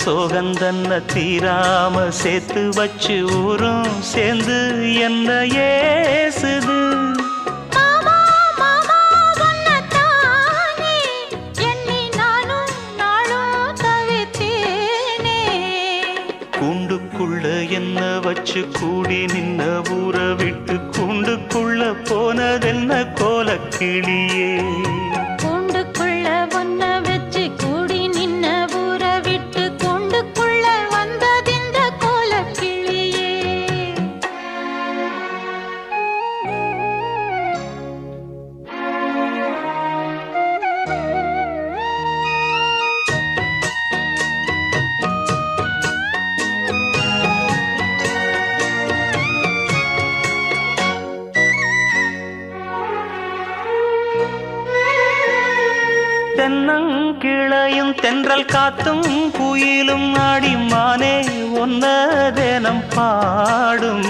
சோகந்தன்ன தீராம சேர்த்து வச்சு ஊரும் சேர்ந்து என்ன ஏசுது. மாமா மாமா உன்னத்தானே எண்ணி நானும் நாளும் தவித்தேனே. கூண்டுக்குள்ள என்ன வச்சு கூடி நின்ன ஊற விட்டு கூண்டுக்குள்ள போனதென்ன கோலக்கிளியே. கூண்டுக்குள்ள ஒன்ன வச்சு கூடி நின்ன ஊற விட்டு கூண்டுக்குள்ள வந்ததிந்த கோலக்கிளியே. தென்னங்கிளையும் தென்றல் காத்தும் குயிலும் ஆடி மானே ஒன்ன தேனம் பாடும்.